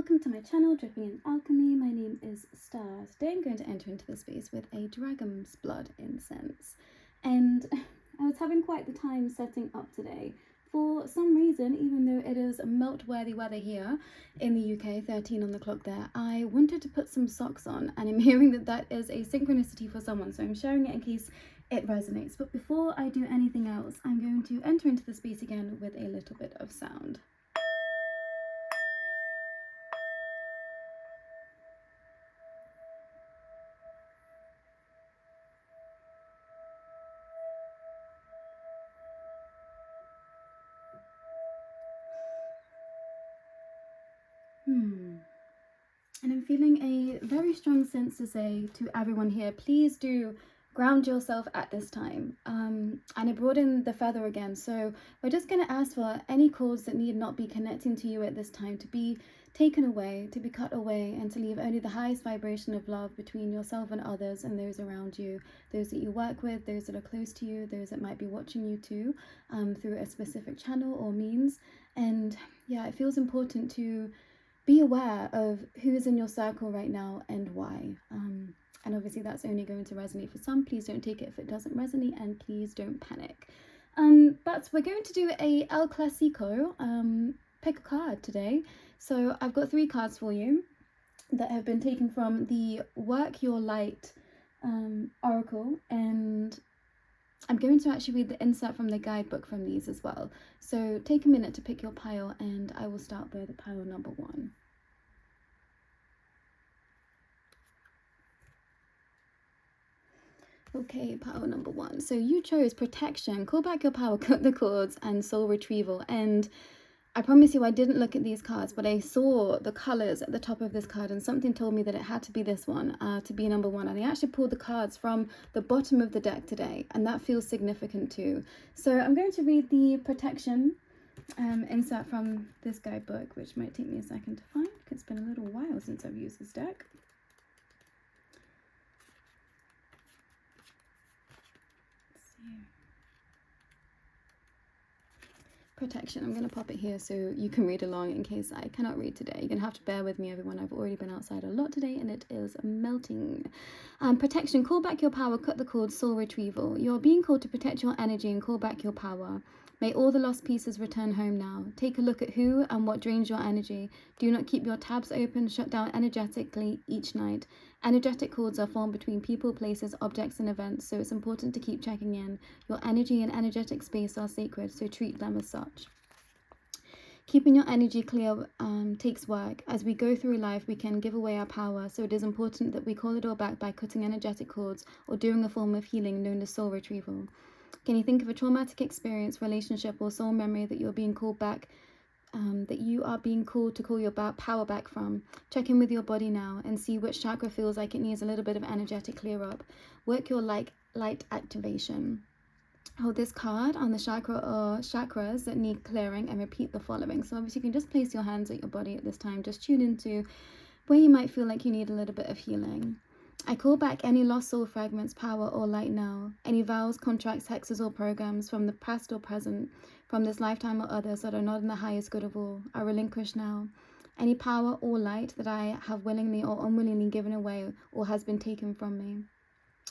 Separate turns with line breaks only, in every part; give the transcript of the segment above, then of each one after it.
welcome to my channel, Dripping in Alchemy. My name is Starr. Today I'm going to enter into the space with a dragon's blood incense. And I was having quite the time setting up today. For some reason, even though it is melt-worthy weather here in the UK, 13 on the clock there, I wanted to put some socks on, and I'm hearing that that is a synchronicity for someone, so I'm sharing it in case it resonates. But before I do anything else, I'm going to enter into the space again with a little bit of sound. And I'm feeling a very strong sense to say to everyone here, please do ground yourself at this time. And I brought in the feather again. So we're just going to ask for any cords that need not be connecting to you at this time to be taken away, to be cut away, and to leave only the highest vibration of love between yourself and others and those around you, those that you work with, those that are close to you, those that might be watching you too, through a specific channel or means. And yeah, it feels important to be aware of who is in your circle right now and why. And obviously that's only going to resonate for some. Please don't take it if it doesn't resonate, and please don't panic. But we're going to do a El Clasico, pick a card today. So I've got 3 cards for you that have been taken from the Work Your Light Oracle, and I'm going to actually read the insert from the guidebook from these as well. So take a minute to pick your pile, and I will start with pile number 1. Okay, pile number 1. So you chose protection, call back your power, cut the cords, and soul retrieval. And I promise you I didn't look at these cards, but I saw the colors at the top of this card, and something told me that it had to be this one, to be number 1. And I actually pulled the cards from the bottom of the deck today, and that feels significant too. So I'm going to read the protection insert from this guidebook, which might take me a second to find, because it's been a little while since I've used this deck. Protection. I'm going to pop it here so you can read along in case I cannot read today. You're going to have to bear with me, everyone. I've already been outside a lot today and it is melting. Protection. Call back your power, cut the cords, soul retrieval. You're being called to protect your energy and call back your power. May all the lost pieces return home now. Take a look at who and what drains your energy. Do not keep your tabs open, shut down energetically each night. Energetic cords are formed between people, places, objects, and events, so it's important to keep checking in. Your energy and energetic space are sacred, so treat them as such. Keeping your energy clear takes work. As we go through life, we can give away our power, so it is important that we call it all back by cutting energetic cords or doing a form of healing known as soul retrieval. Can you think of a traumatic experience, relationship, or soul memory that you're being called back, that you are being called to call your power back from? Check in with your body now and see which chakra feels like it needs a little bit of energetic clear up. Work your light activation. Hold this card on the chakra or chakras that need clearing and repeat the following. So obviously you can just place your hands at your body at this time. Just tune into where you might feel like you need a little bit of healing. I call back any lost soul fragments, power, or light now. Any vows, contracts, hexes, or programs from the past or present, from this lifetime or others that are not in the highest good of all, are relinquished now. Any power or light that I have willingly or unwillingly given away or has been taken from me,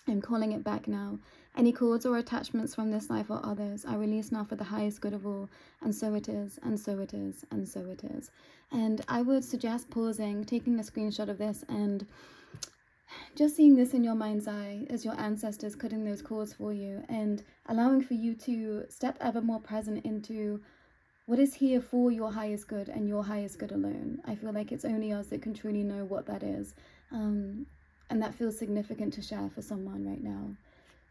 I'm calling it back now. Any cords or attachments from this life or others, I release now for the highest good of all. And so it is, and so it is, and so it is. And I would suggest pausing, taking a screenshot of this, and just seeing this in your mind's eye as your ancestors cutting those cords for you, and allowing for you to step ever more present into what is here for your highest good and your highest good alone. I feel like it's only us that can truly know what that is. And that feels significant to share for someone right now.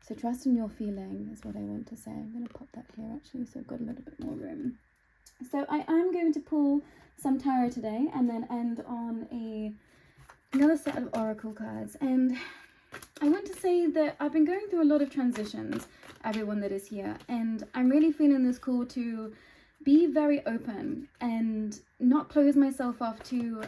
So trust in your feeling is what I want to say. I'm going to pop that here actually so I've got a little bit more room. So I am going to pull some tarot today and then end on another set of oracle cards. And I want to say that I've been going through a lot of transitions, everyone that is here, and I'm really feeling this call to be very open and not close myself off to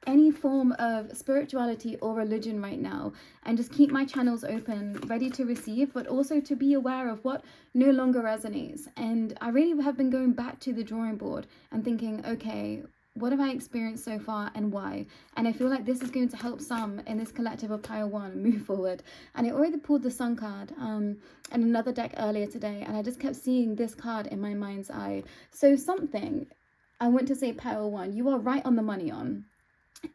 any form of spirituality or religion right now, and just keep my channels open, ready to receive, but also to be aware of what no longer resonates. And I really have been going back to the drawing board and thinking, okay, What have I experienced so far and why? And I feel like this is going to help some in this collective of pile 1 move forward. And I already pulled the Sun card and another deck earlier today, and I just kept seeing this card in my mind's eye. So something, I want to say pile 1, you are right on the money on.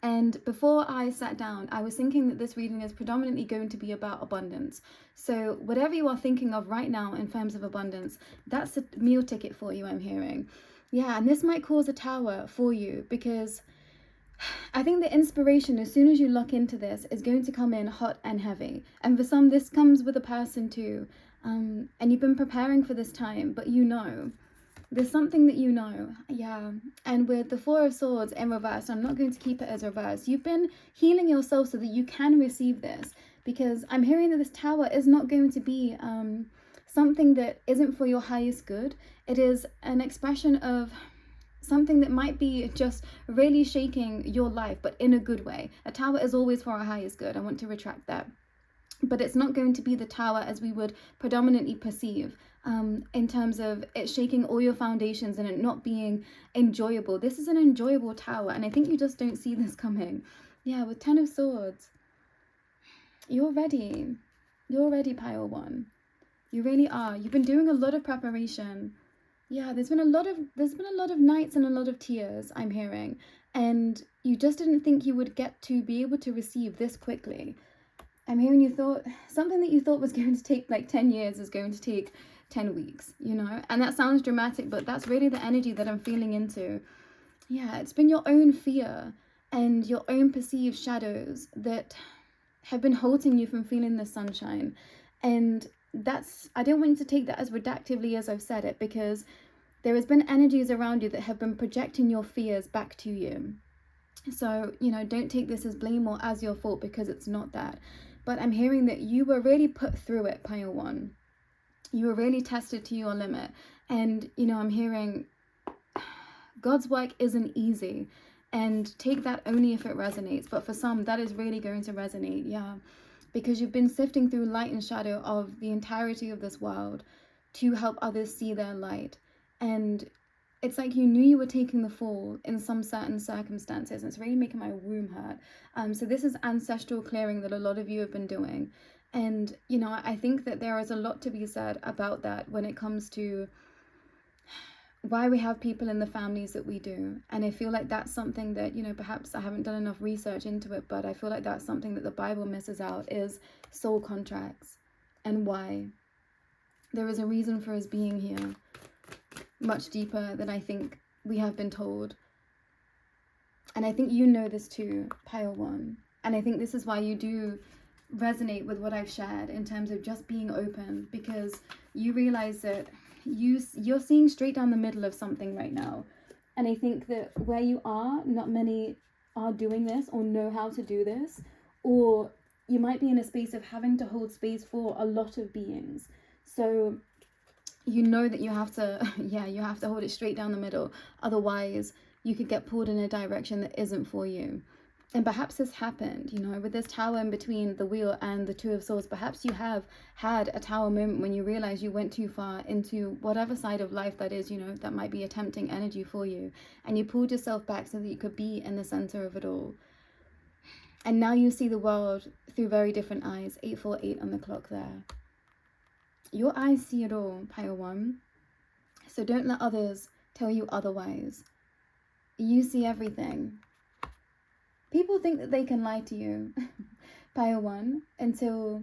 And before I sat down, I was thinking that this reading is predominantly going to be about abundance. So whatever you are thinking of right now in terms of abundance, that's a meal ticket for you, I'm hearing. Yeah, and this might cause a tower for you, because I think the inspiration, as soon as you lock into this, is going to come in hot and heavy. And for some, this comes with a person too. And you've been preparing for this time, but you know. There's something that you know, yeah. And with the 4 of Swords in reverse, I'm not going to keep it as reverse. You've been healing yourself so that you can receive this, because I'm hearing that this tower is not going to be something that isn't for your highest good. It is an expression of something that might be just really shaking your life, but in a good way. A tower is always for our highest good. I want to retract that. But it's not going to be the tower as we would predominantly perceive, in terms of it shaking all your foundations and it not being enjoyable. This is an enjoyable tower, and I think you just don't see this coming. Yeah, with 10 of Swords. You're ready. You're ready, pile 1. You really are. You've been doing a lot of preparation. Yeah, there's been a lot of nights and a lot of tears, I'm hearing. And you just didn't think you would get to be able to receive this quickly. I'm hearing you thought something that you thought was going to take like 10 years is going to take 10 weeks, you know? And that sounds dramatic, but that's really the energy that I'm feeling into. Yeah, it's been your own fear and your own perceived shadows that have been halting you from feeling the sunshine. And that's, I don't want you to take that as reductively as I've said it, because there has been energies around you that have been projecting your fears back to you. So, you know, don't take this as blame or as your fault, because it's not that. But I'm hearing that you were really put through it, pile 1. You were really tested to your limit. And, you know, I'm hearing God's work isn't easy. And take that only if it resonates. But for some, that is really going to resonate, yeah. Because you've been sifting through light and shadow of the entirety of this world to help others see their light. And it's like you knew you were taking the fall in some certain circumstances. And it's really making my womb hurt. So this is ancestral clearing that a lot of you have been doing. And, you know, I think that there is a lot to be said about that when it comes to why we have people in the families that we do. And I feel like that's something that, you know, perhaps I haven't done enough research into it, but I feel like that's something that the Bible misses out, is soul contracts and why. There is a reason for us being here, much deeper than I think we have been told. And I think you know this too, pile 1. And I think this is why you do resonate with what I've shared in terms of just being open, because you realize that you're seeing straight down the middle of something right now. And I think that where you are, not many are doing this or know how to do this, or you might be in a space of having to hold space for a lot of beings. So you know that you have to, you have to hold it straight down the middle. Otherwise, you could get pulled in a direction that isn't for you. And perhaps this happened, you know, with this tower in between the wheel and the 2 of Swords. Perhaps you have had a tower moment when you realize you went too far into whatever side of life that is, you know, that might be a tempting energy for you. And you pulled yourself back so that you could be in the center of it all. And now you see the world through very different eyes. 848 on the clock there. Your eyes see it all, pile 1. So don't let others tell you otherwise. You see everything. People think that they can lie to you, pile 1, until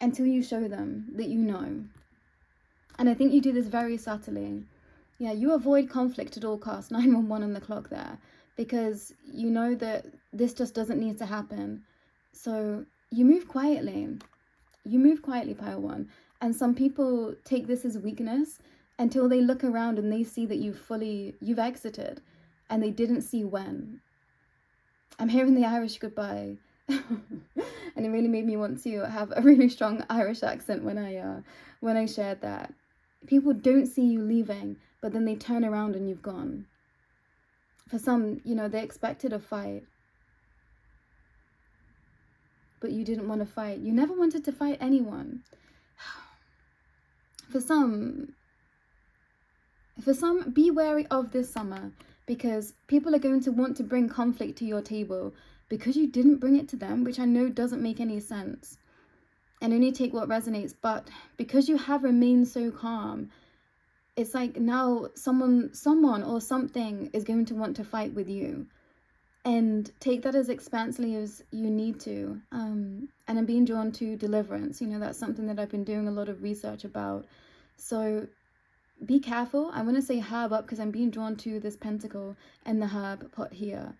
you show them that you know. And I think you do this very subtly. Yeah, you avoid conflict at all costs, 911 on the clock there, because you know that this just doesn't need to happen. So you move quietly. You move quietly, pile 1. And some people take this as weakness until they look around and they see that you've exited, and they didn't see when. I'm hearing the Irish goodbye. And it really made me want to have a really strong Irish accent when I shared that. People don't see you leaving, but then they turn around and you've gone. For some, you know, they expected a fight, but you didn't want to fight. You never wanted to fight anyone. For some, be wary of this summer, because people are going to want to bring conflict to your table because you didn't bring it to them, which I know doesn't make any sense, and only take what resonates. But because you have remained so calm, it's like now someone or something is going to want to fight with you. And take that as expansively as you need to. And I'm being drawn to deliverance. You know, that's something that I've been doing a lot of research about. So be careful. I want to say herb up because I'm being drawn to this pentacle and the herb pot here.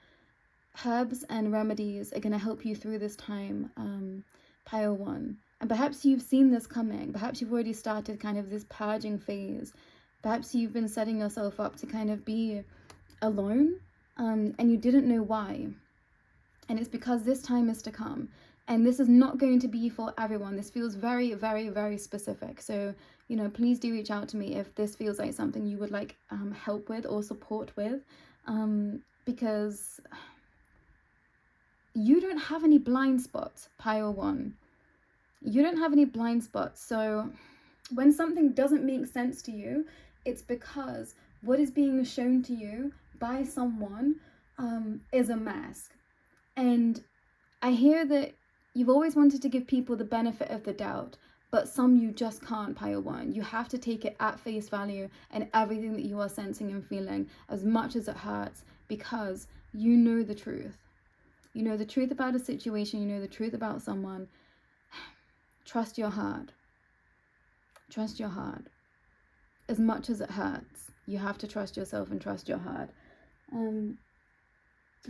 Herbs and remedies are going to help you through this time, Pile 1. And perhaps you've seen this coming. Perhaps you've already started kind of this purging phase. Perhaps you've been setting yourself up to kind of be alone. And you didn't know why. And it's because this time is to come. And this is not going to be for everyone. This feels very, very, very specific. So, you know, please do reach out to me if this feels like something you would like help with or support with. Because you don't have any blind spots, Pile 1. You don't have any blind spots. So when something doesn't make sense to you, it's because what is being shown to you by someone is a mask. And I hear that you've always wanted to give people the benefit of the doubt, but some you just can't, Pile 1. You have to take it at face value and everything that you are sensing and feeling, as much as it hurts, because you know the truth. You know the truth about a situation, you know the truth about someone. Trust your heart. Trust your heart. As much as it hurts, you have to trust yourself and trust your heart. I'm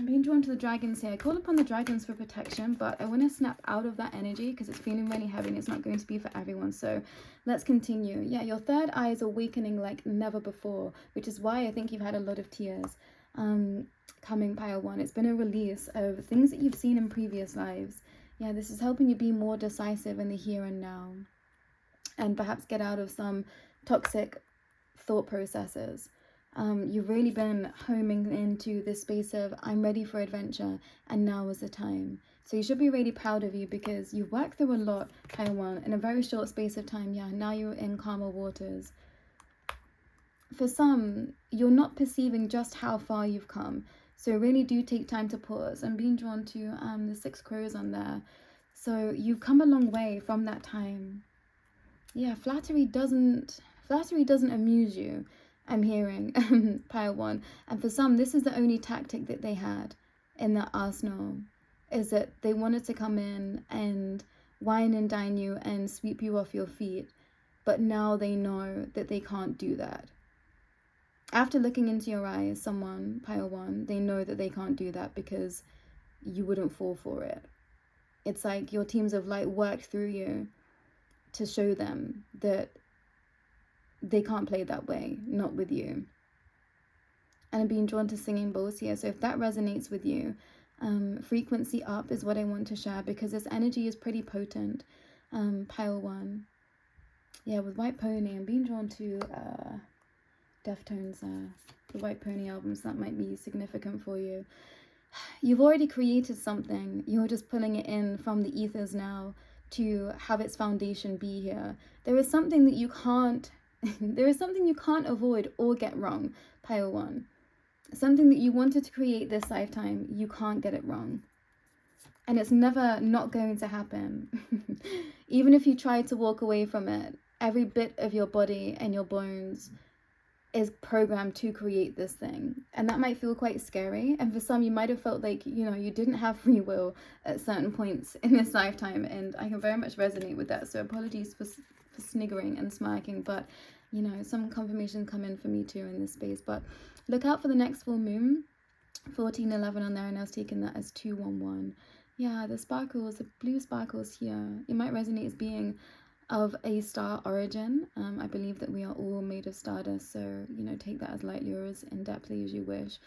being drawn to the dragons here. I call upon the dragons for protection, but I want to snap out of that energy because it's feeling really heavy and it's not going to be for everyone. So let's continue. Yeah, your third eye is awakening like never before, which is why I think you've had a lot of tears coming, Pile 1. It's been a release of things that you've seen in previous lives. Yeah, this is helping you be more decisive in the here and now, and perhaps get out of some toxic thought processes. You've really been homing into this space of I'm ready for adventure and now is the time. So you should be really proud of you because you've worked through a lot, Pile 1, in a very short space of time. Yeah, now you're in calmer waters. For some, you're not perceiving just how far you've come. So really do take time to pause. I'm being drawn to the 6 crows on there. So you've come a long way from that time. Yeah, flattery doesn't amuse you, I'm hearing, Pile 1. And for some, this is the only tactic that they had in their arsenal, is that they wanted to come in and wine and dine you and sweep you off your feet. But now they know that they can't do that. After looking into your eyes, someone, Pile 1, they know that they can't do that because you wouldn't fall for it. It's like your teams of light worked through you to show them that they can't play that way, not with you. And I'm being drawn to singing bowls here. So if that resonates with you, frequency up is what I want to share because this energy is pretty potent. Pile 1. Yeah, with White Pony, I'm being drawn to Deftones, the White Pony albums. That might be significant for you. You've already created something. You're just pulling it in from the ethers now to have its foundation be here. There is something that you can't there is something you can't avoid or get wrong, Pile 1. Something that you wanted to create this lifetime, you can't get it wrong. And it's never not going to happen. Even if you try to walk away from it, every bit of your body and your bones is programmed to create this thing. And that might feel quite scary. And for some, you might have felt like, you know, you didn't have free will at certain points in this lifetime. And I can very much resonate with that. So apologies for sniggering and smirking. But, you know, some confirmation come in for me too in this space. But look out for the next full moon. 1411 on there. And I was taking that as 211. Yeah, the sparkles, the blue sparkles here. It might resonate as being of a star origin. I believe that we are all made of stardust, so, you know, take that as lightly or as in-depthly as you wish.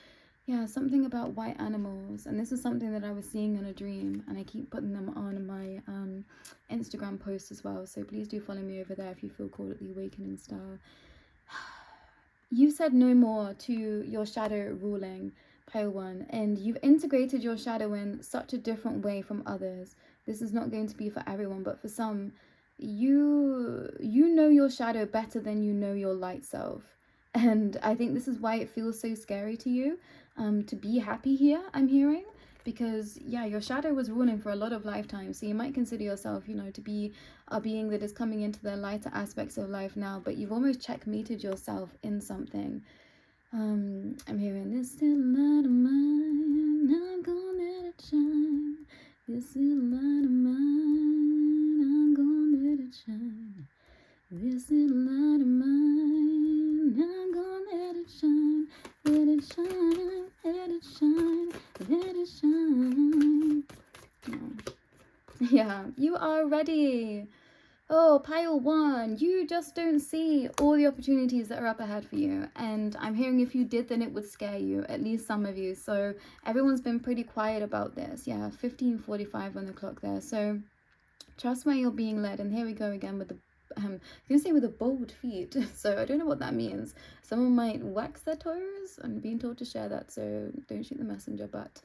Yeah, something about white animals, and this is something that I was seeing in a dream, and I keep putting them on my Instagram posts as well, so please do follow me over there if you feel called at the Awakening Star. You said no more to your shadow ruling, Pile 1, and you've integrated your shadow in such a different way from others. This is not going to be for everyone, but for some, you know your shadow better than you know your light self. And I think this is why it feels so scary to you, to be happy here, I'm hearing. Because, yeah, your shadow was ruling for a lot of lifetimes. So you might consider yourself, you know, to be a being that is coming into the lighter aspects of life now. But you've almost checkmated yourself in something. I'm hearing this still light of mine, I'm gonna let it shine. This still light of mine, I'm gonna let it shine. This little light of mine, I'm gonna let it shine, let it shine, let it shine, let it shine. Oh. Yeah, you are ready. Oh, pile 1, you just don't see all the opportunities that are up ahead for you. And I'm hearing if you did, then it would scare you, at least some of you. So everyone's been pretty quiet about this. Yeah, 15:45 on the clock there. So trust where you're being led. And here we go again with the I'm gonna say with a bold feet. So I don't know what that means. Someone might wax their toes. I'm being told to share that, so don't shoot the messenger. But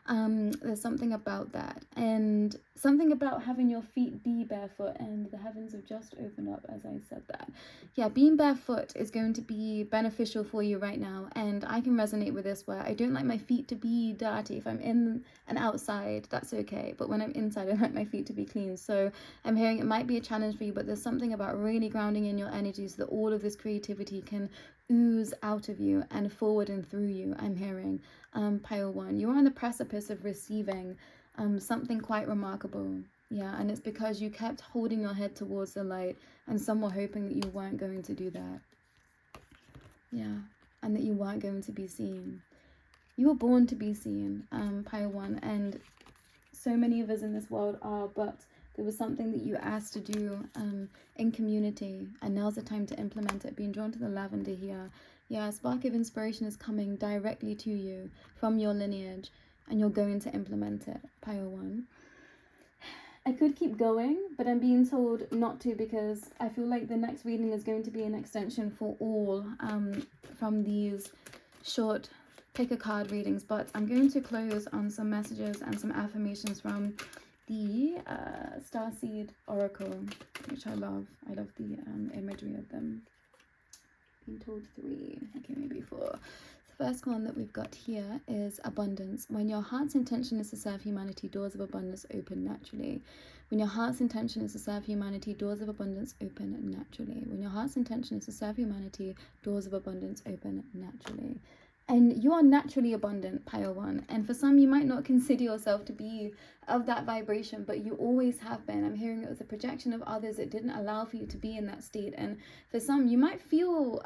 there's something about that, and something about having your feet be barefoot, and the heavens have just opened up as I said that. Yeah, being barefoot is going to be beneficial for you right now, and I can resonate with this, where I don't like my feet to be dirty. If I'm in and outside, that's okay, but when I'm inside, I like my feet to be clean. So I'm hearing it might be a challenge for you, but there's something about really grounding in your energy so that all of this creativity can ooze out of you and forward and through you. I'm hearing pile 1, you're on the precipice of receiving something quite remarkable. Yeah, and it's because you kept holding your head towards the light, and some were hoping that you weren't going to do that. Yeah, and that you weren't going to be seen. You were born to be seen, pile 1, and so many of us in this world are, but there was something that you asked to do in community, and now's the time to implement it. Being drawn to the lavender here. Yeah, a spark of inspiration is coming directly to you from your lineage, and you're going to implement it, pile 1. I could keep going, but I'm being told not to, because I feel like the next reading is going to be an extension for all from these short pick a card readings. But I'm going to close on some messages and some affirmations from the Starseed Oracle, which I love. I love the imagery of them. Being told 3, okay, maybe 4. The first one that we've got here is abundance. When your heart's intention is to serve humanity, doors of abundance open naturally. When your heart's intention is to serve humanity, doors of abundance open naturally. When your heart's intention is to serve humanity, doors of abundance open naturally. And you are naturally abundant, pile 1. And for some, you might not consider yourself to be of that vibration, but you always have been. I'm hearing it was a projection of others that didn't allow for you to be in that state. And for some, you might feel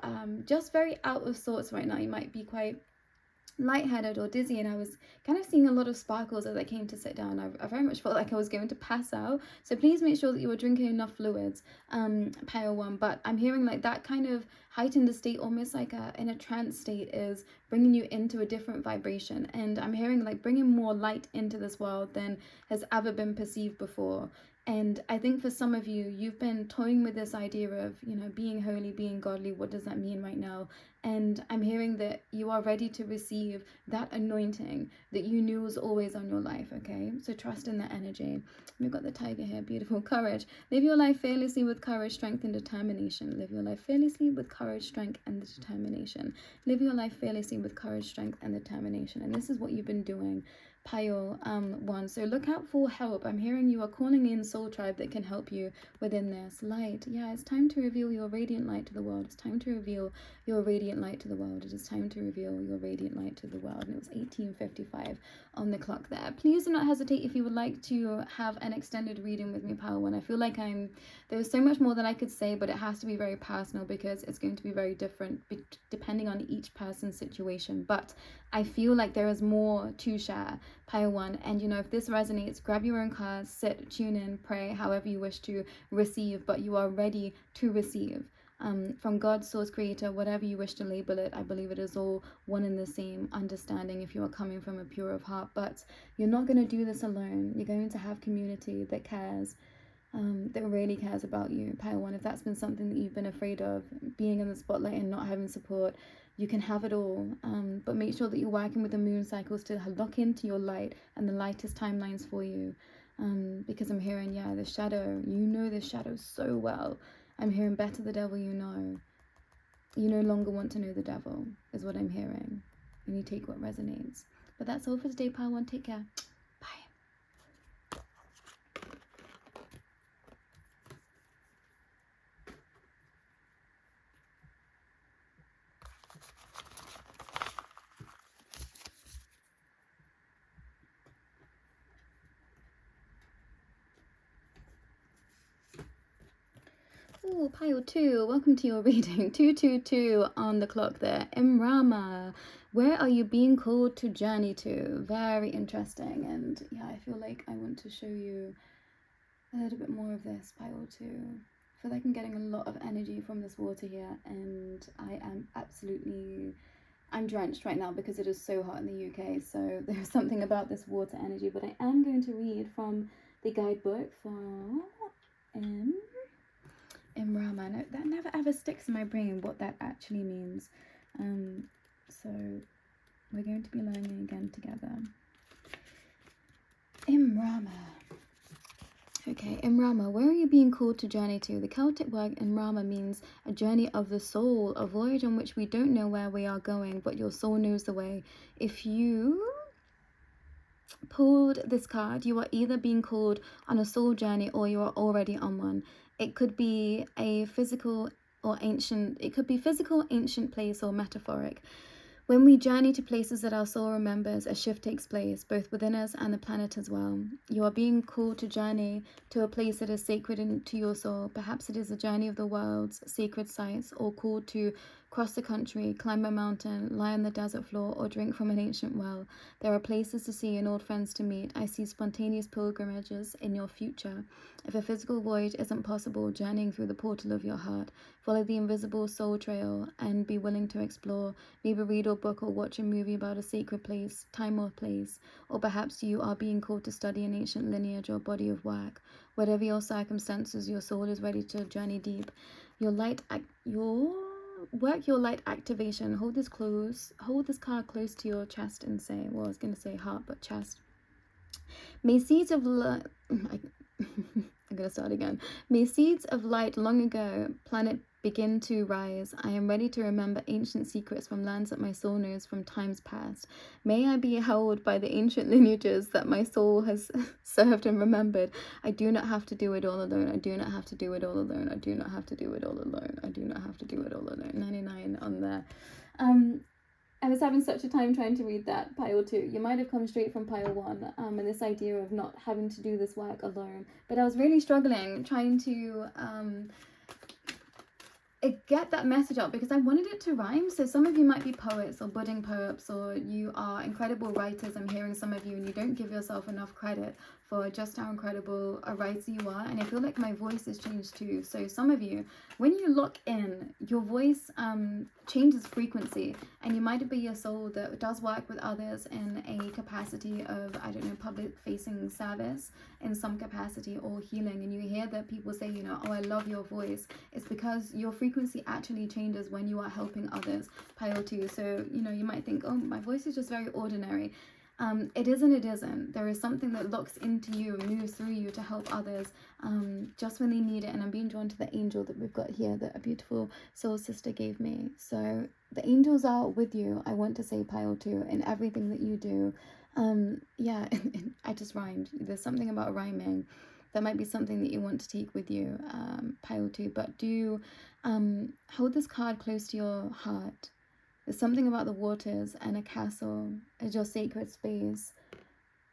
just very out of sorts right now. You might be quite lightheaded or dizzy, and I was kind of seeing a lot of sparkles as I came to sit down. I very much felt like I was going to pass out, so please make sure that you are drinking enough fluids, pile 1. But I'm hearing like that kind of heightened state, almost like in a trance state, is bringing you into a different vibration. And I'm hearing like bringing more light into this world than has ever been perceived before. And I think for some of you, you've been toying with this idea of, you know, being holy, being godly. What does that mean right now? And I'm hearing that you are ready to receive that anointing that you knew was always on your life, okay? So trust in that energy. We've got the tiger here, beautiful. Courage. Live your life fearlessly with courage, strength, and determination. Live your life fearlessly with courage, strength, and determination. Live your life fearlessly with courage, strength, and determination. And this is what you've been doing, pile 1. So look out for help. I'm hearing you are calling in soul tribe that can help you within this light. Yeah, it's time to reveal your radiant light to the world. It's time to reveal your radiant light to the world. It is time to reveal your radiant light to the world. And it was 18:55 on the clock there. Please do not hesitate if you would like to have an extended reading with me, pile 1. I feel like there's so much more that I could say, but it has to be very personal, because it's going to be very different depending on each person's situation. But I feel like there is more to share, pile 1. And you know, if this resonates, grab your own cards, sit, tune in, pray, however you wish to receive, but you are ready to receive. From God, source, creator, whatever you wish to label it. I believe it is all one and the same understanding if you are coming from a pure of heart. But you're not going to do this alone. You're going to have community that cares, that really cares about you, pile 1. If that's been something that you've been afraid of, being in the spotlight and not having support, you can have it all. But make sure that you're working with the moon cycles to lock into your light and the lightest timelines for you. Because I'm hearing, yeah, the shadow, you know the shadow so well. I'm hearing better the devil you know. You no longer want to know the devil, is what I'm hearing. And you take what resonates. But that's all for today, Pile 1. Take care. Bye. Oh, Pile 2, welcome to your reading. 222 on the clock there. Imrama, where are you being called to journey to? Very interesting. And yeah, I feel like I want to show you a little bit more of this, Pile 2. I feel like I'm getting a lot of energy from this water here, and I'm drenched right now because it is so hot in the UK. So there's something about this water energy, but I am going to read from the guidebook for Imrama. No, that never ever sticks in my brain what that actually means. So we're going to be learning again together. Imrama. Okay, Imrama, where are you being called to journey to? The Celtic word Imrama means a journey of the soul, a voyage on which we don't know where we are going, but your soul knows the way. If you pulled this card, you are either being called on a soul journey or you are already on one. It could be a physical or ancient, ancient place, or metaphoric. When we journey to places that our soul remembers, a shift takes place, both within us and the planet as well. You are being called to journey to a place that is sacred to your soul. Perhaps it is a journey of the world's sacred sites, or called to cross the country, climb a mountain, lie on the desert floor, or drink from an ancient well. There are places to see and old friends to meet. I see spontaneous pilgrimages in your future. If a physical voyage isn't possible, journeying through the portal of your heart. Follow the invisible soul trail and be willing to explore. Maybe read a book or watch a movie about a sacred place, time or place. Or perhaps you are being called to study an ancient lineage or body of work. Whatever your circumstances, your soul is ready to journey deep. Your light activation. Hold this card close to your chest and say, well, I was going to say heart, but chest. May seeds of I'm going to start again. May seeds of light long ago planet begin to rise. I am ready to remember ancient secrets from lands that my soul knows from times past. May I be held by the ancient lineages that my soul has served and remembered. I do not have to do it all alone. I do not have to do it all alone. I do not have to do it all alone. I do not have to do it all alone. 99 on there. I was having such a time trying to read that, Pile 2. You might have come straight from Pile 1, and this idea of not having to do this work alone. But I was really struggling trying to get that message out because I wanted it to rhyme. So some of you might be poets or budding poets, or you are incredible writers. I'm hearing some of you, and you don't give yourself enough credit for just how incredible a writer you are. And I feel like my voice has changed too. So some of you, when you lock in, your voice changes frequency, and you might be a soul that does work with others in a capacity of, I don't know, public facing service in some capacity, or healing, and you hear that people say, you know, oh, I love your voice. It's because your frequency actually changes when you are helping others. Pile 2. So, you know, you might think, oh, my voice is just very ordinary. It isn't. There is something that locks into you and moves through you to help others just when they need it. And I'm being drawn to the angel that we've got here that a beautiful soul sister gave me. So the angels are with you, I want to say, Pile 2, in everything that you do. Yeah, I just rhymed. There's something about rhyming. That might be something that you want to take with you, Pile 2. But do hold this card close to your heart. There's something about the waters and a castle as your sacred space.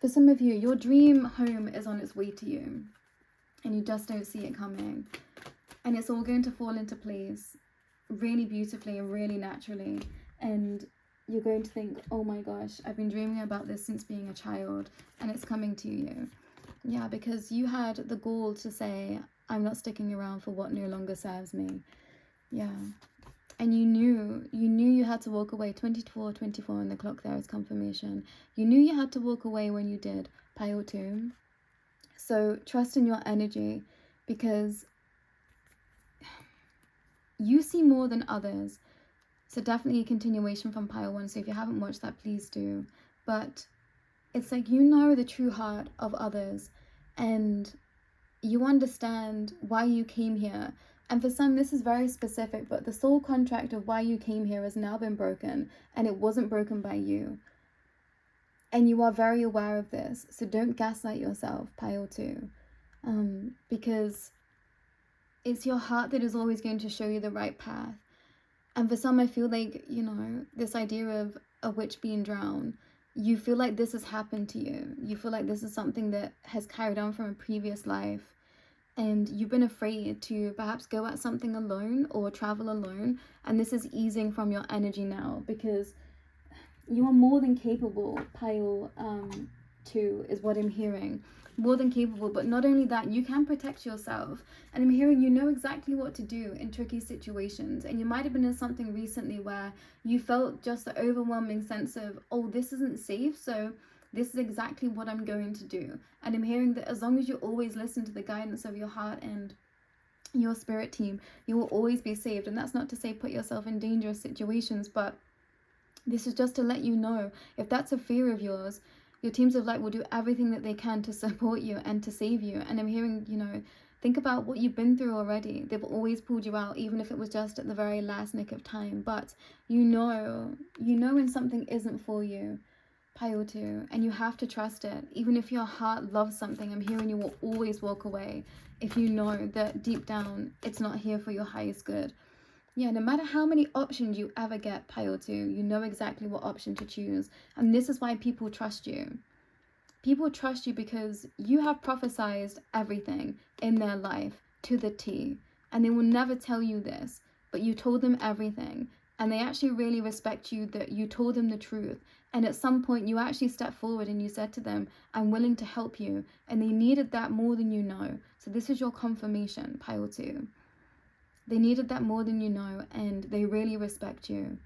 For some of you, your dream home is on its way to you, and you just don't see it coming. And it's all going to fall into place really beautifully and really naturally. And you're going to think, oh my gosh, I've been dreaming about this since being a child, and it's coming to you. Yeah, because you had the gall to say, I'm not sticking around for what no longer serves me. Yeah. And you knew you had to walk away. 24 on the clock there is confirmation. You knew you had to walk away when you did, Pile 2. So trust in your energy, because you see more than others. So definitely a continuation from Pile 1. So if you haven't watched that, please do. But it's like you know the true heart of others, and you understand why you came here. And for some, this is very specific, but the soul contract of why you came here has now been broken, and it wasn't broken by you. And you are very aware of this, so don't gaslight yourself, pile 2. Because it's your heart that is always going to show you the right path. And for some, I feel like, you know, this idea of a witch being drowned, you feel like this has happened to you. You feel like this is something that has carried on from a previous life. And you've been afraid to perhaps go at something alone or travel alone. And this is easing from your energy now, because you are more than capable, pile 2 is what I'm hearing. More than capable, but not only that, you can protect yourself. And I'm hearing you know exactly what to do in tricky situations. And you might have been in something recently where you felt just the overwhelming sense of, oh, this isn't safe, so this is exactly what I'm going to do. And I'm hearing that as long as you always listen to the guidance of your heart and your spirit team, you will always be saved. And that's not to say put yourself in dangerous situations, but this is just to let you know, if that's a fear of yours, your teams of light will do everything that they can to support you and to save you. And I'm hearing, you know, think about what you've been through already. They've always pulled you out, even if it was just at the very last nick of time. But you know when something isn't for you, pile 2, and you have to trust it. Even if your heart loves something, I'm hearing you will always walk away if you know that deep down it's not here for your highest good. Yeah, no matter how many options you ever get, pile 2, you know exactly what option to choose. And this is why people trust you. People trust you because you have prophesized everything in their life to the T. And they will never tell you this, but you told them everything. And they actually really respect you that you told them the truth. And at some point you actually stepped forward and you said to them, I'm willing to help you. And they needed that more than you know. So this is your confirmation, pile 2. They needed that more than you know, and they really respect you.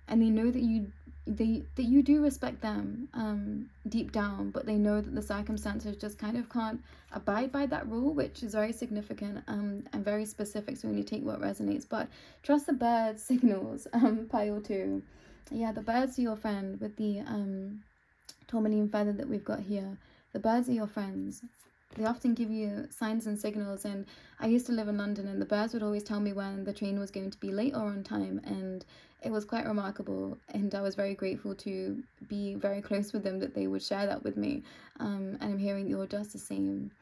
And they know that you do respect them deep down, but they know that the circumstances just kind of can't abide by that rule, which is very significant and very specific, so only take what resonates. But trust the bird signals, pile 2. Yeah, the birds are your friend with the tourmaline feather that we've got here. The birds are your friends. They often give you signs and signals, and I used to live in London, and the birds would always tell me when the train was going to be late or on time, and it was quite remarkable, and I was very grateful to be very close with them that they would share that with me. And I'm hearing you're just the same.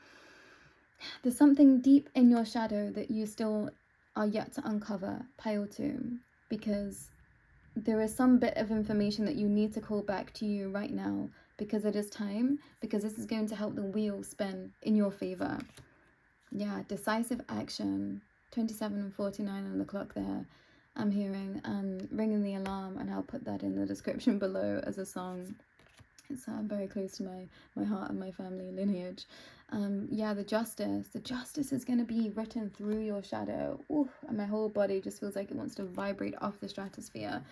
There's something deep in your shadow that you still are yet to uncover, pile 2, because there is some bit of information that you need to call back to you right now, because it is time, because this is going to help the wheel spin in your favor. Yeah, decisive action. 27 and 49 on the clock there. I'm hearing ringing the alarm, and I'll put that in the description below as a song. It's very close to my heart and my family lineage. Yeah, the justice is going to be written through your shadow. Ooh, and my whole body just feels like it wants to vibrate off the stratosphere.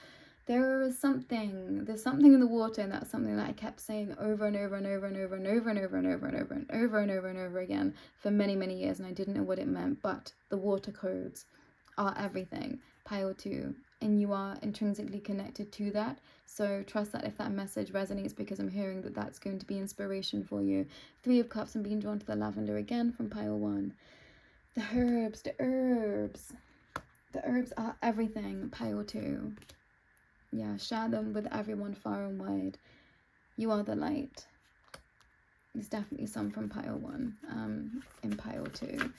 There's something in the water, and that's something that I kept saying over and over and over and over and over and over and over and over and over and over and over again for many, many years, and I didn't know what it meant. But the water codes are everything, pile 2, and you are intrinsically connected to that. So trust that if that message resonates, because I'm hearing that that's going to be inspiration for you. 3 of Cups and being drawn to the lavender again from pile 1. The herbs are everything, pile 2. Yeah, share them with everyone far and wide. You are the light. There's definitely some from pile 1 in pile 2.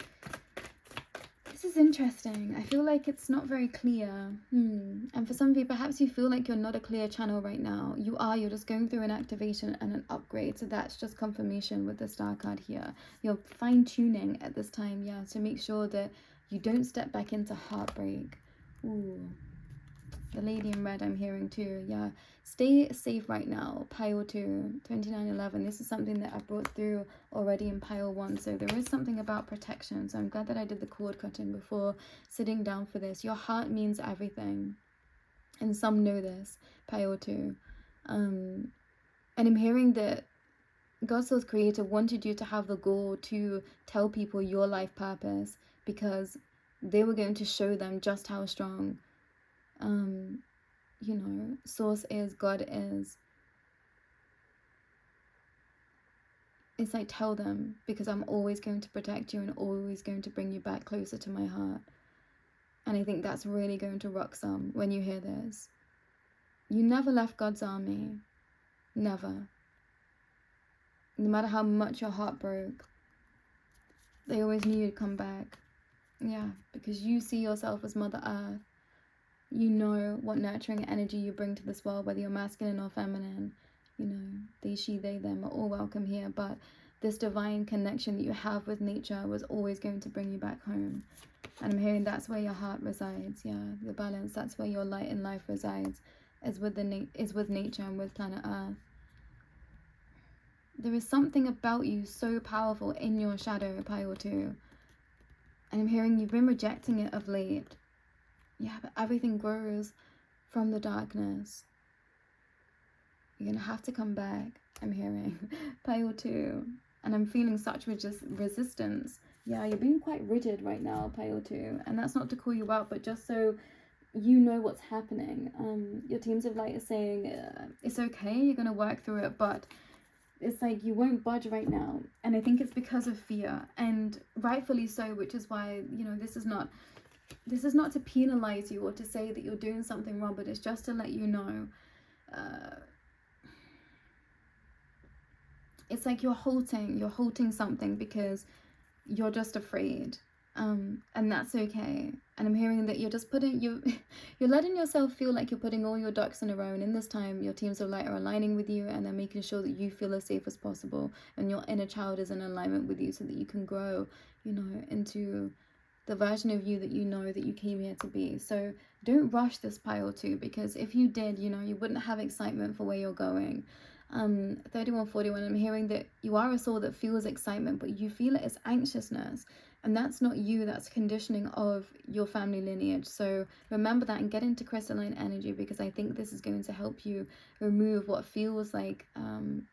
This is interesting. I feel like it's not very clear. And for some of you, perhaps you feel like you're not a clear channel right now. You are. You're just going through an activation and an upgrade. So that's just confirmation with the Star card here. You're fine-tuning at this time, yeah, to make sure that you don't step back into heartbreak. Ooh. The lady in red I'm hearing too. Yeah, stay safe right now, pile 2, 2911. This is something that I brought through already in pile 1, so there is something about protection. So I'm glad that I did the cord cutting before sitting down for this. Your heart means everything, and some know this, pile 2. And I'm hearing that God's Soul's creator wanted you to have the goal to tell people your life purpose, because they were going to show them just how strong you know, Source is, God is. It's like, tell them, because I'm always going to protect you and always going to bring you back closer to my heart. And I think that's really going to rock some when you hear this. You never left God's army. Never. No matter how much your heart broke, they always knew you'd come back. Yeah, because you see yourself as Mother Earth. You know what nurturing energy you bring to this world, whether you're masculine or feminine. You know, they, she, they, them are all welcome here. But this divine connection that you have with nature was always going to bring you back home. And I'm hearing that's where your heart resides. Yeah, the balance. That's where your light in life resides. Is with nature and with planet Earth. There is something about you so powerful in your shadow, Pile 2. And I'm hearing you've been rejecting it of late. Yeah, but everything grows from the darkness. You're going to have to come back, I'm hearing. Pile 2. And I'm feeling such resistance. Yeah, you're being quite rigid right now, Pile 2. And that's not to call you out, but just so you know what's happening. Your teams of light are saying, it's okay, you're going to work through it, but it's like you won't budge right now. And I think it's because of fear, and rightfully so, which is why, you know, this is not to penalize you or to say that you're doing something wrong, but it's just to let you know. It's like you're halting something because you're just afraid. And that's okay. And I'm hearing that you're just you're letting yourself feel like you're putting all your ducks in a row, and in this time your teams of light are aligning with you, and they're making sure that you feel as safe as possible, and your inner child is in alignment with you so that you can grow, you know, into the version of you that you know that you came here to be. So don't rush this Pile 2, because if you did, you know, you wouldn't have excitement for where you're going. 3141, I'm hearing that you are a soul that feels excitement, but you feel it as anxiousness. And that's not you, that's conditioning of your family lineage. So remember that and get into crystalline energy, because I think this is going to help you remove what feels like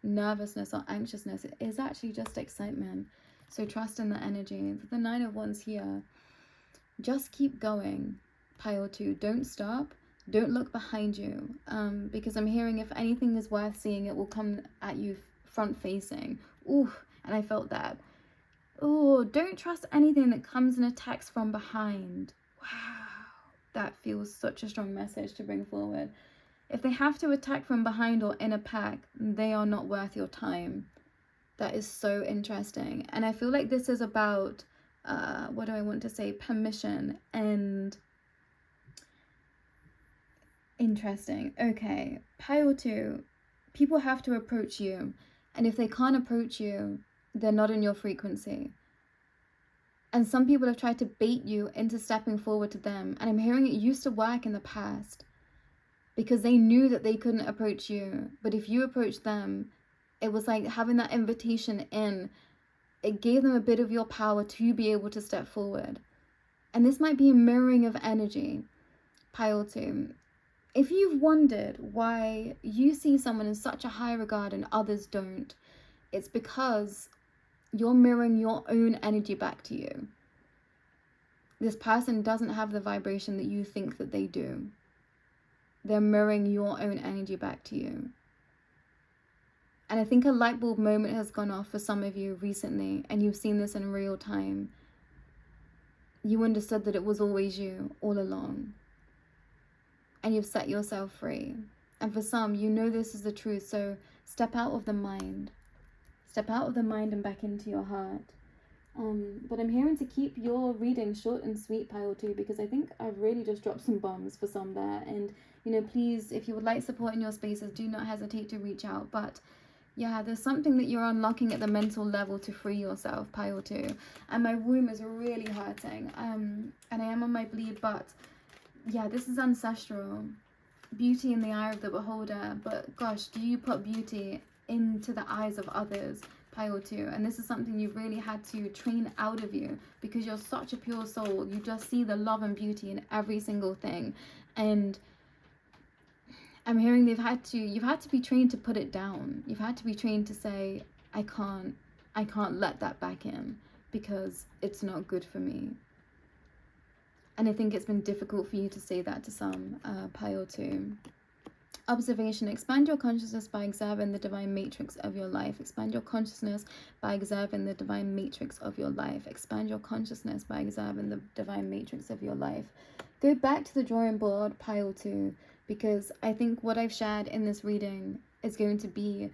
nervousness or anxiousness. It is actually just excitement. So trust in the energy. The 9 of Wands here. Just keep going, Pile 2. Don't stop. Don't look behind you. Because I'm hearing if anything is worth seeing, it will come at you front facing. Ooh, and I felt that. Oh, don't trust anything that comes and attacks from behind. Wow, that feels such a strong message to bring forward. If they have to attack from behind or in a pack, they are not worth your time. That is so interesting. And I feel like this is about, what do I want to say? Permission and interesting. Okay, Pile 2. People have to approach you. And if they can't approach you, they're not in your frequency. And some people have tried to bait you into stepping forward to them. And I'm hearing it used to work in the past because they knew that they couldn't approach you. But if you approached them, it was like having that invitation in. It gave them a bit of your power to be able to step forward. And this might be a mirroring of energy, Pile 2. If you've wondered why you see someone in such a high regard and others don't, it's because you're mirroring your own energy back to you. This person doesn't have the vibration that you think that they do. They're mirroring your own energy back to you. And I think a light bulb moment has gone off for some of you recently, and you've seen this in real time. You understood that it was always you all along. And you've set yourself free. And for some, you know this is the truth, so step out of the mind. Step out of the mind and back into your heart. But I'm hearing to keep your reading short and sweet, Pile 2, because I think I've really just dropped some bombs for some there. And, you know, please, if you would like support in your spaces, do not hesitate to reach out. But yeah, there's something that you're unlocking at the mental level to free yourself, Pile 2. And my womb is really hurting. And I am on my bleed, but yeah, this is ancestral. Beauty in the eye of the beholder. But gosh, do you put beauty into the eyes of others, Pile 2? And this is something you've really had to train out of you, because you're such a pure soul. You just see the love and beauty in every single thing. And I'm hearing you've had to be trained to put it down. You've had to be trained to say, I can't let that back in because it's not good for me. And I think it's been difficult for you to say that to some, Pile 2. Observation. Expand your consciousness by observing the divine matrix of your life. Expand your consciousness by observing the divine matrix of your life. Expand your consciousness by observing the divine matrix of your life. Go back to the drawing board, pile 2, because I think what I've shared in this reading is going to be,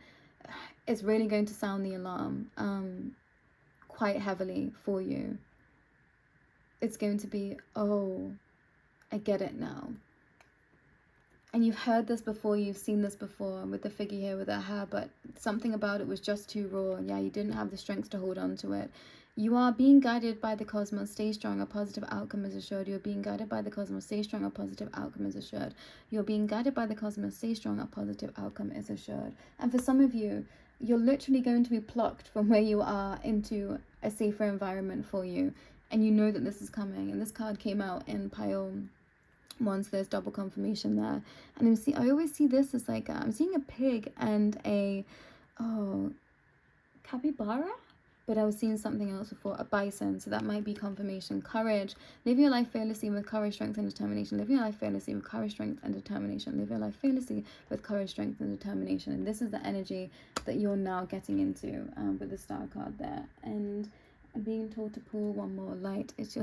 it's really going to sound the alarm quite heavily for you. It's going to be, oh, I get it now. And you've heard this before, you've seen this before with the figure here with her hair, but something about it was just too raw. Yeah, you didn't have the strength to hold on to it. You are being guided by the cosmos. Stay strong, a positive outcome is assured. You're being guided by the cosmos. Stay strong, a positive outcome is assured. You're being guided by the cosmos. Stay strong, a positive outcome is assured. And for some of you, you're literally going to be plucked from where you are into a safer environment for you. And you know that this is coming. And this card came out in pile 1, so there's double confirmation there. And I always see this as like, I'm seeing a pig and a, capybara? But I was seeing something else before, a bison, so that might be confirmation. Courage. Live your life fearlessly with courage, strength, and determination. Live your life fearlessly with courage, strength, and determination. Live your life fearlessly with courage, strength, and determination. And this is the energy that you're now getting into with the Star card there. And I'm being told to pull one more light. It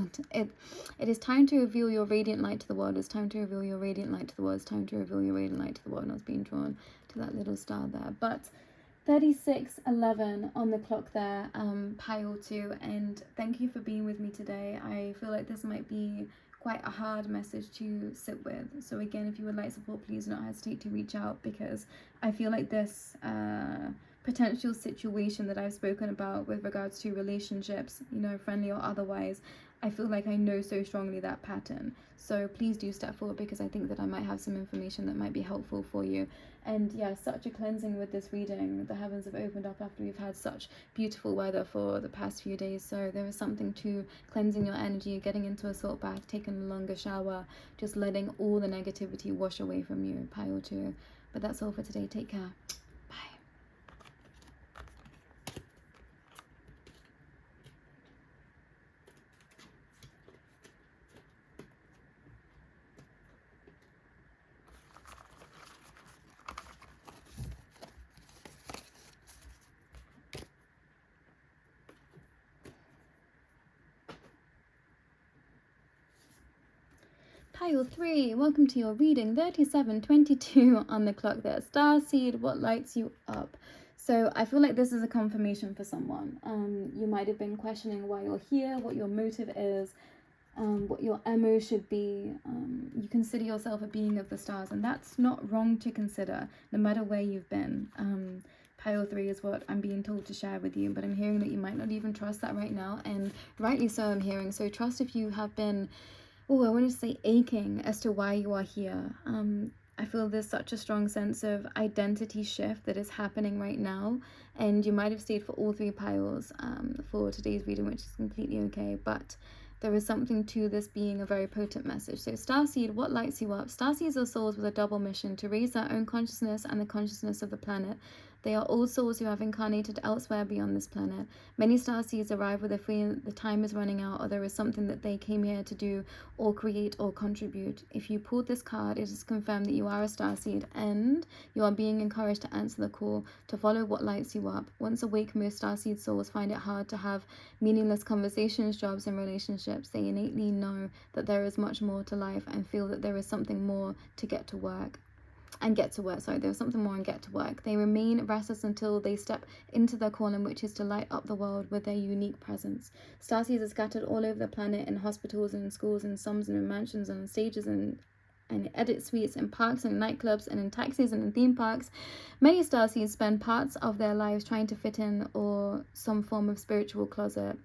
is time to reveal your radiant light to the world. It's time to reveal your radiant light to the world. It's time to reveal your radiant light to the world. And I was being drawn to that little star there. But 36:11 on the clock there, pile 2. And thank you for being with me today. I feel like this might be quite a hard message to sit with. So again, if you would like support, please do not hesitate to reach out, because I feel like this potential situation that I've spoken about with regards to relationships, you know, friendly or otherwise, I feel like I know so strongly that pattern. So please do step forward, because I think that I might have some information that might be helpful for you. And yeah, such a cleansing with this reading. The heavens have opened up after we've had such beautiful weather for the past few days. So there is something to cleansing your energy, getting into a salt bath, taking a longer shower, just letting all the negativity wash away from you, pile 2. But that's all for today. Take care. Bye. Pile 3, welcome to your reading. 37:22 on the clock there. Star seed, what lights you up? So I feel like this is a confirmation for someone. You might have been questioning why you're here, what your motive is, what your MO should be. You consider yourself a being of the stars, and that's not wrong to consider, no matter where you've been. Pile 3 is what I'm being told to share with you, but I'm hearing that you might not even trust that right now, and rightly so, I'm hearing. So trust if you have been, I want to say aching as to why you are here. I feel there's such a strong sense of identity shift that is happening right now, and you might have stayed for all 3 piles for today's reading, which is completely okay, but there is something to this being a very potent message. So Starseed, what lights you up? Starseeds are souls with a double mission: to raise their own consciousness and the consciousness of the planet. They are all souls who have incarnated elsewhere beyond this planet. Many starseeds arrive with a feeling the time is running out, or there is something that they came here to do or create or contribute. If you pulled this card, it is confirmed that you are a starseed, and you are being encouraged to answer the call, to follow what lights you up. Once awake, most starseed souls find it hard to have meaningless conversations, jobs, and relationships. They innately know that there is much more to life and feel that there is something more to get to work. There's something more and get to work. They remain restless until they step into their calling, which is to light up the world with their unique presence. Starseeds are scattered all over the planet, in hospitals and in schools and slums and in mansions and on stages and edit suites, in parks and nightclubs and in taxis and in theme parks. Many starseeds spend parts of their lives trying to fit in or some form of spiritual closet.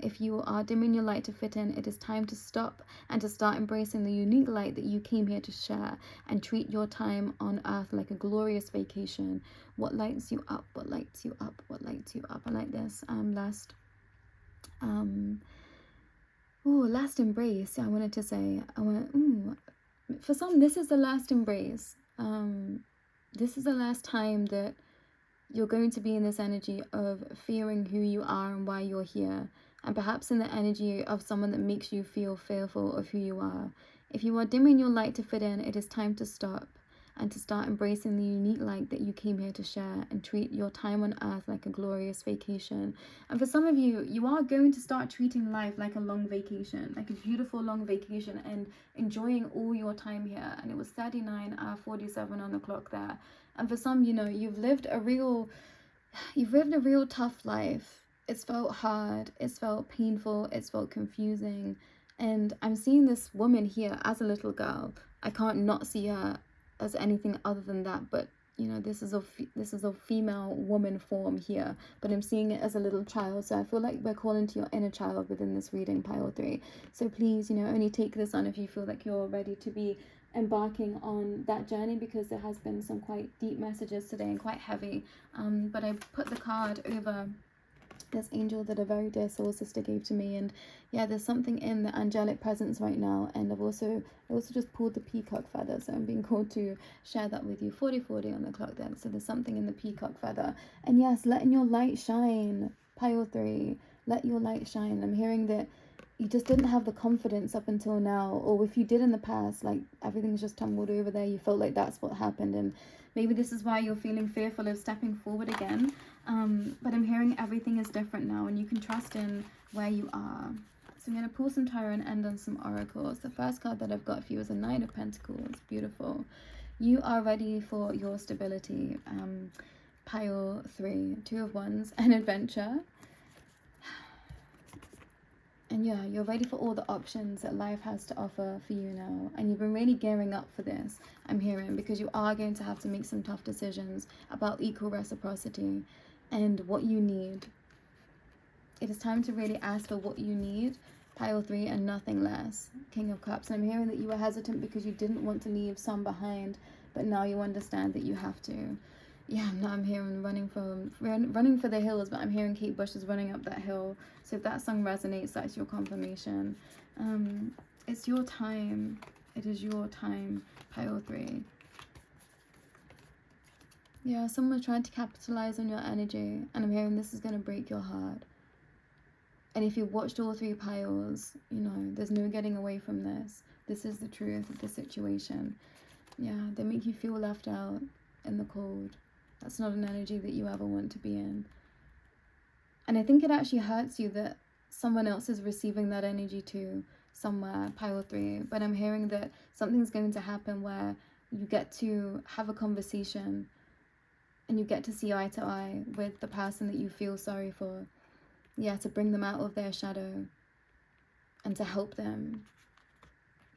If you are dimming your light to fit in, it is time to stop and to start embracing the unique light that you came here to share, and treat your time on earth like a glorious vacation. What lights you up? What lights you up? What lights you up? I like this. Last embrace. I wanted to say, for some, this is the last embrace. This is the last time that you're going to be in this energy of fearing who you are and why you're here, and perhaps in the energy of someone that makes you feel fearful of who you are. If you are dimming your light to fit in, it is time to stop and to start embracing the unique light that you came here to share, and treat your time on earth like a glorious vacation. And for some of you, you are going to start treating life like a long vacation, like a beautiful long vacation, and enjoying all your time here. And it was 39:47 on the clock there. And for some, you know, you've lived a real tough life. It's felt hard, it's felt painful, it's felt confusing. And I'm seeing this woman here as a little girl. I can't not see her as anything other than that, but you know, this is a female woman form here, but I'm seeing it as a little child. So I feel like we're calling to your inner child within this reading, pile 3. So please, you know, only take this on if you feel like you're ready to be embarking on that journey, because there has been some quite deep messages today and quite heavy. But I put the card over this angel that a very dear soul sister gave to me, and yeah, there's something in the angelic presence right now. And I also just pulled the peacock feather, so I'm being called to share that with you. 40:40 on the clock then. So there's something in the peacock feather. And yes, letting your light shine, pile 3. Let your light shine. I'm hearing that you just didn't have the confidence up until now, or if you did in the past, like everything's just tumbled over there, you felt like that's what happened, and maybe this is why you're feeling fearful of stepping forward again. But I'm hearing everything is different now, and you can trust in where you are. So I'm going to pull some tarot and end on some oracles. The first card that I've got for you is a Knight of Pentacles. Beautiful. You are ready for your stability. Pile 3, 2 of Wands, an adventure. And yeah, you're ready for all the options that life has to offer for you now. And you've been really gearing up for this, I'm hearing, because you are going to have to make some tough decisions about equal reciprocity and what you need. It is time to really ask for what you need, pile 3, and nothing less. King of Cups. And I'm hearing that you were hesitant because you didn't want to leave some behind, but now you understand that you have to. Yeah, now I'm hearing running for the hills, but I'm hearing Kate Bush is running up that hill. So if that song resonates, that's your confirmation. It's your time. It is your time, pile 3. Yeah, someone's trying to capitalize on your energy, and I'm hearing this is going to break your heart. And if you've watched all 3 piles, you know, there's no getting away from this. This is the truth of the situation. Yeah, they make you feel left out in the cold. That's not an energy that you ever want to be in. And I think it actually hurts you that someone else is receiving that energy too, somewhere, pile 3. But I'm hearing that something's going to happen where you get to have a conversation and you get to see eye to eye with the person that you feel sorry for. Yeah, to bring them out of their shadow and to help them.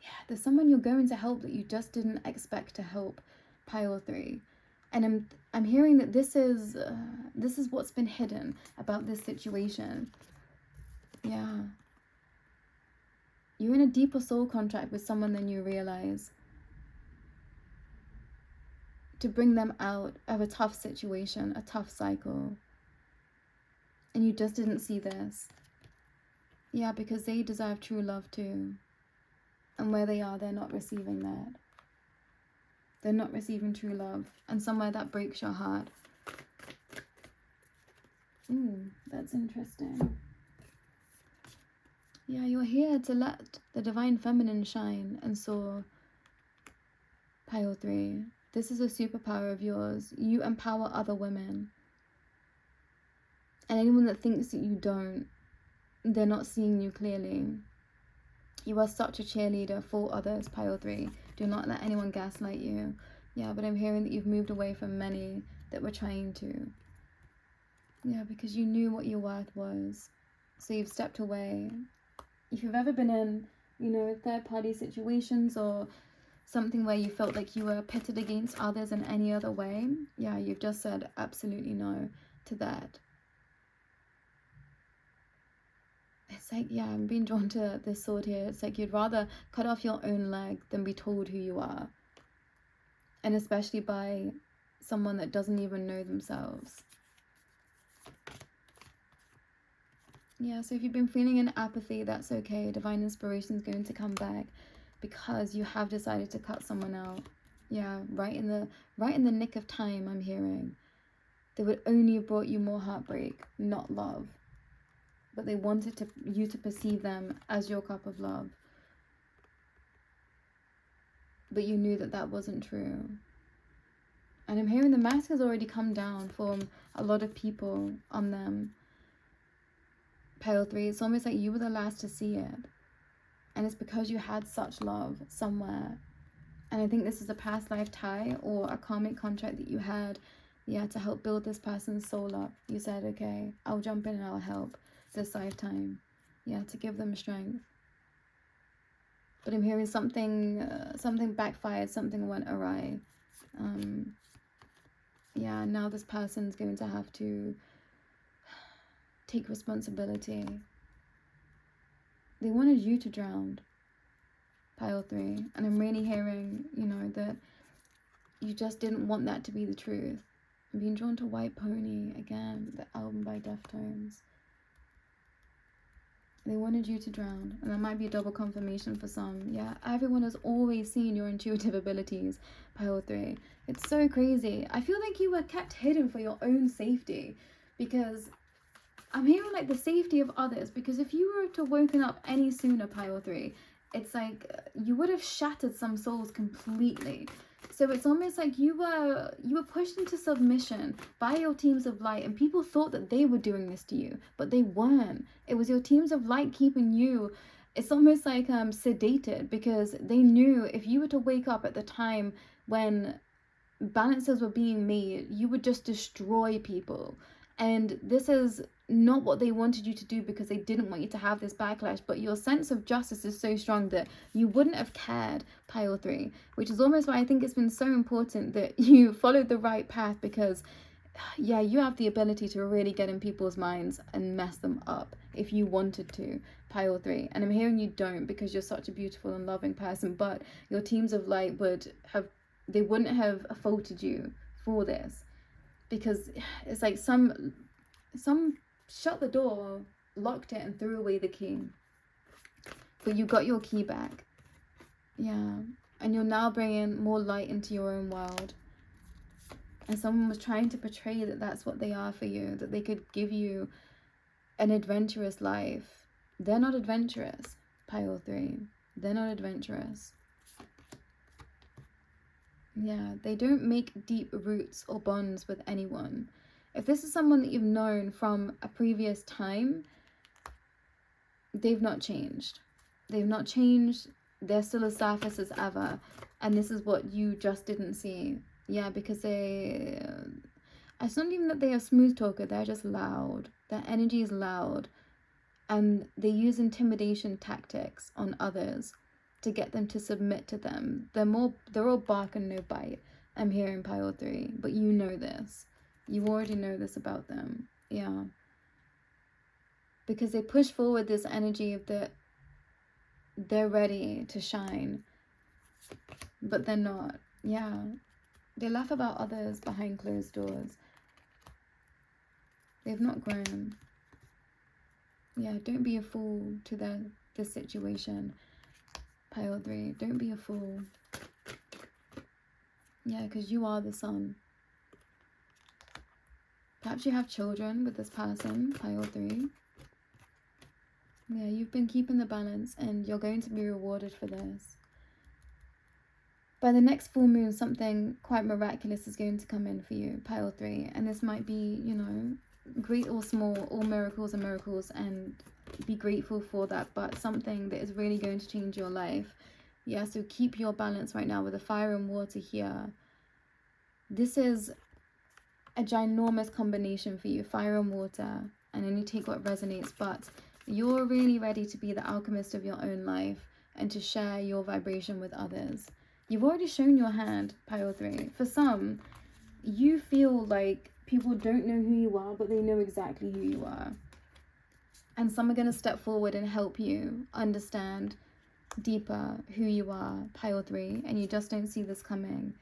Yeah, there's someone you're going to help that you just didn't expect to help, pile 3. And I'm hearing that this is what's been hidden about this situation. Yeah. You're in a deeper soul contract with someone than you realize, to bring them out of a tough situation, a tough cycle. And you just didn't see this. Yeah, because they deserve true love too. And where they are, they're not receiving that. They're not receiving true love. And somewhere that breaks your heart. Ooh, that's interesting. Yeah, you're here to let the divine feminine shine and soar, pile 3. This is a superpower of yours. You empower other women. And anyone that thinks that you don't, they're not seeing you clearly. You are such a cheerleader for others, pile 3. Do not let anyone gaslight you. Yeah, but I'm hearing that you've moved away from many that were trying to. Yeah, because you knew what your worth was. So you've stepped away. If you've ever been in, you know, third-party situations or something where you felt like you were pitted against others in any other way, yeah, you've just said absolutely no to that. It's like, yeah, I'm being drawn to this sword here. It's like you'd rather cut off your own leg than be told who you are. And especially by someone that doesn't even know themselves. Yeah, so if you've been feeling an apathy, that's okay. Divine inspiration is going to come back because you have decided to cut someone out. Yeah, right in the nick of time, I'm hearing. They would only have brought you more heartbreak, not love. But they wanted you to perceive them as your cup of love. But you knew that that wasn't true. And I'm hearing the mask has already come down from a lot of people on them. Pile 3, it's almost like you were the last to see it. And it's because you had such love somewhere. And I think this is a past life tie or a karmic contract that you had, to help build this person's soul up. You said, okay, I'll jump in and I'll help this lifetime. To give them strength. But I'm hearing something backfired, something went awry. Now this person's going to have to take responsibility. They wanted you to drown, Pile 3. And I'm really hearing, that you just didn't want that to be the truth. I'm being drawn to White Pony again, the album by Deftones. They wanted you to drown, and that might be a double confirmation for some. Everyone has always seen your intuitive abilities, Pile 3. It's so crazy. I feel like you were kept hidden for your own safety, because I'm hearing like the safety of others, because if you were to woken up any sooner, Pile 3, it's like you would have shattered some souls completely. So it's almost like you were pushed into submission by your teams of light, and people thought that they were doing this to you, but they weren't. It was your teams of light keeping you, it's almost like sedated, because they knew if you were to wake up at the time when balances were being made, you would just destroy people. And this is not what they wanted you to do, because they didn't want you to have this backlash. But your sense of justice is so strong that you wouldn't have cared, Pile 3, which is almost why I think it's been so important that you followed the right path, because you have the ability to really get in people's minds and mess them up if you wanted to, Pile 3. And I'm hearing you don't, because you're such a beautiful and loving person, but your teams of light wouldn't have faulted you for this, because it's like some shut the door, locked it, and threw away the key. But you got your key back. And you're now bringing more light into your own world. And someone was trying to portray that that's what they are for you, that they could give you an adventurous life. They're not adventurous, Pile 3. They're not adventurous. They don't make deep roots or bonds with anyone. If this is someone that you've known from a previous time, they've not changed. They've not changed. They're still as surface as ever. And this is what you just didn't see. Because it's not even that they are smooth talker. They're just loud. Their energy is loud. And they use intimidation tactics on others to get them to submit to them. They're all bark and no bite. I'm hearing, Pile 3. But you know this. You already know this about them. Because they push forward this energy of that they're ready to shine, but they're not. They laugh about others behind closed doors. They've not grown. Don't be a fool to this situation, Pile 3. Don't be a fool. Because you are the sun. Perhaps you have children with this person, Pile 3. You've been keeping the balance, and you're going to be rewarded for this. By the next full moon, something quite miraculous is going to come in for you, Pile 3. And this might be, great or small, all miracles are miracles, and be grateful for that. But something that is really going to change your life. So keep your balance right now with the fire and water here. This is a ginormous combination for you, fire and water, and only take what resonates. But you're really ready to be the alchemist of your own life and to share your vibration with others. You've already shown your hand, Pile 3. For some, you feel like people don't know who you are, but they know exactly who you are. And some are going to step forward and help you understand deeper who you are, Pile 3, and you just don't see this coming.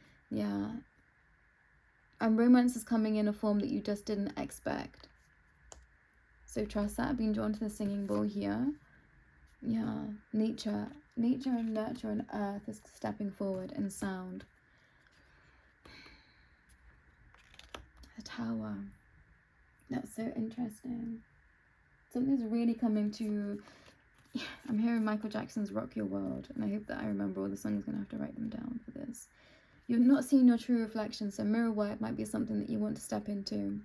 And romance is coming in a form that you just didn't expect. So trust that. I've been drawn to the singing bowl here. Nature and nurture and earth is stepping forward, and sound. The Tower. That's so interesting. Something's really coming to... I'm hearing Michael Jackson's Rock Your World, and I hope that I remember all the songs. I'm going to have to write them down for this. You're not seeing your true reflection, so mirror work might be something that you want to step into,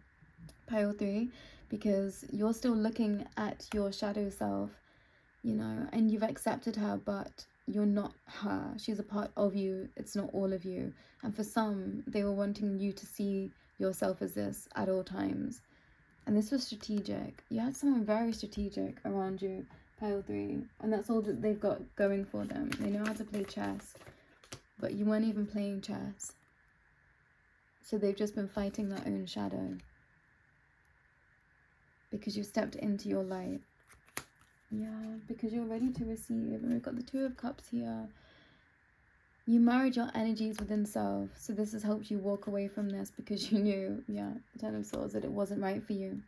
pile 3, because you're still looking at your shadow self, you know, and you've accepted her, but you're not her. She's a part of you. It's not all of you. And for some, they were wanting you to see yourself as this at all times. And this was strategic. You had someone very strategic around you, pile 3. And that's all that they've got going for them. They know how to play chess. But you weren't even playing chess. So they've just been fighting their own shadow. Because you stepped into your light. Yeah, because you're ready to receive. And we've got the 2 of Cups here. You married your energies within self. So this has helped you walk away from this because you knew, yeah, the 10 of Swords, that it wasn't right for you.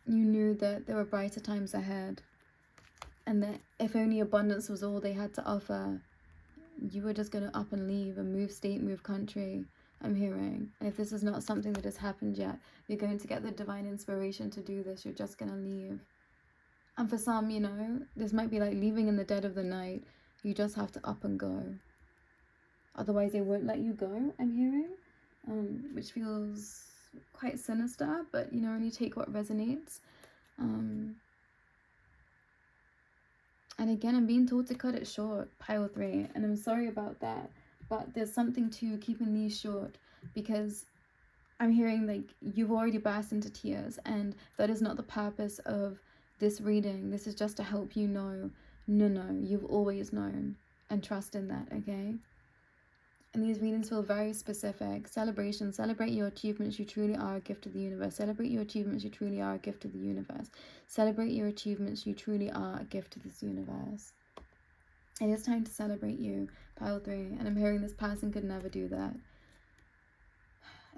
You knew that there were brighter times ahead. And that if only abundance was all they had to offer, you were just going to up and leave and move state, move country, I'm hearing. And if this is not something that has happened yet, you're going to get the divine inspiration to do this. You're just going to leave. And for some, you know, this might be like leaving in the dead of the night. You just have to up and go. Otherwise, they won't let you go, I'm hearing. Which feels quite sinister, but, you know, only take what resonates. And again, I'm being told to cut it short, pile 3. And I'm sorry about that. But there's something to keeping these short, because I'm hearing like you've already burst into tears, and that is not the purpose of this reading. This is just to help you know, no, you've always known, and trust in that, okay? And these readings feel very specific. Celebration. Celebrate your achievements. You truly are a gift to the universe. Celebrate your achievements. You truly are a gift to the universe. Celebrate your achievements. You truly are a gift to this universe. It is time to celebrate you, pile 3. And I'm hearing this person could never do that.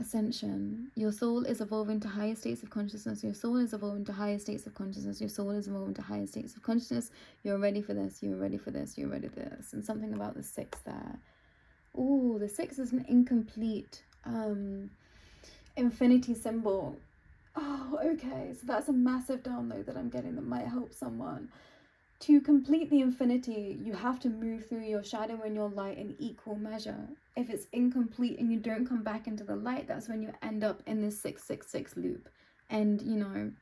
Ascension. Your soul is evolving to higher states of consciousness. Your soul is evolving to higher states of consciousness. Your soul is evolving to higher states of consciousness. You're ready for this. You're ready for this. You're ready for this. And something about the 6 there. Ooh, the 6 is an incomplete infinity symbol. Oh, okay. So that's a massive download that I'm getting that might help someone. To complete the infinity, you have to move through your shadow and your light in equal measure. If it's incomplete and you don't come back into the light, that's when you end up in this 666 loop. And, you know,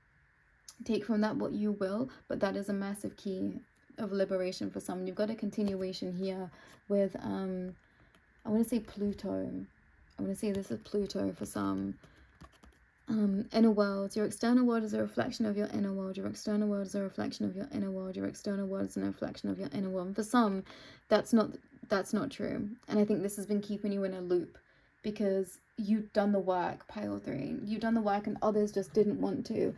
take from that what you will, but that is a massive key of liberation for some. You've got a continuation here with, I want to say Pluto. I want to say this is Pluto for some. Inner world. Your external world is a reflection of your inner world. Your external world is a reflection of your inner world. Your external world is a reflection of your inner world. And for some, that's not true. And I think this has been keeping you in a loop because you've done the work, pile 3. You've done the work and others just didn't want to.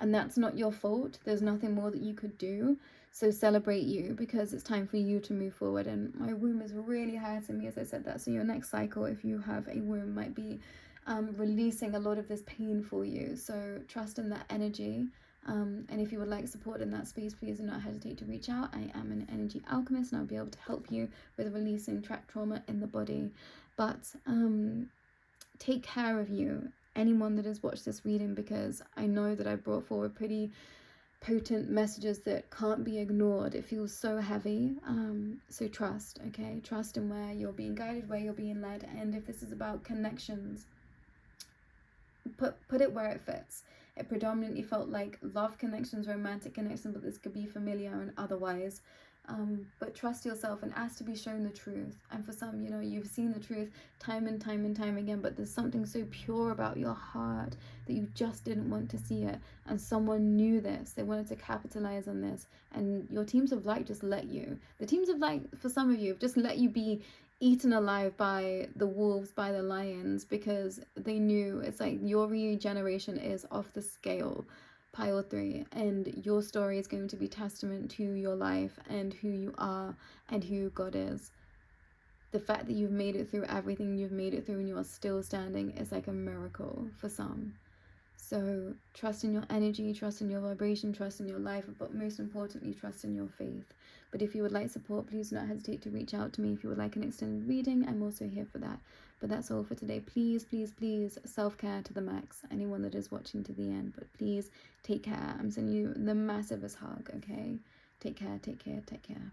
And that's not your fault. There's nothing more that you could do. So celebrate you, because it's time for you to move forward. And my womb is really hurting me as I said that. So your next cycle, if you have a womb, might be releasing a lot of this pain for you. So trust in that energy. And if you would like support in that space, please do not hesitate to reach out. I am an energy alchemist and I'll be able to help you with releasing trapped trauma in the body. But take care of you, anyone that has watched this reading, because I know that I brought forward pretty potent messages that can't be ignored. It feels so heavy. So trust, okay? Trust in where you're being guided, where you're being led. And if this is about connections, put it where it fits. It predominantly felt like love connections, romantic connections, but this could be familiar and otherwise. But trust yourself and ask to be shown the truth. And for some, you know, you've seen the truth time and time and time again, but there's something so pure about your heart that you just didn't want to see it. And someone knew this. They wanted to capitalize on this. And your teams of light just let you. The teams of light, for some of you, have just let you be eaten alive by the wolves, by the lions, because they knew it's like your regeneration is off the scale, pile 3, and your story is going to be testament to your life and who you are and who God is. The fact that you've made it through everything you've made it through and you are still standing is like a miracle for some. So trust in your energy, trust in your vibration, trust in your life, but most importantly, trust in your faith. But if you would like support, please do not hesitate to reach out to me. If you would like an extended reading, I'm also here for that. But that's all for today. Please, please, please, self-care to the max. Anyone that is watching to the end, but please take care. I'm sending you the massivest hug, okay? Take care, take care, take care.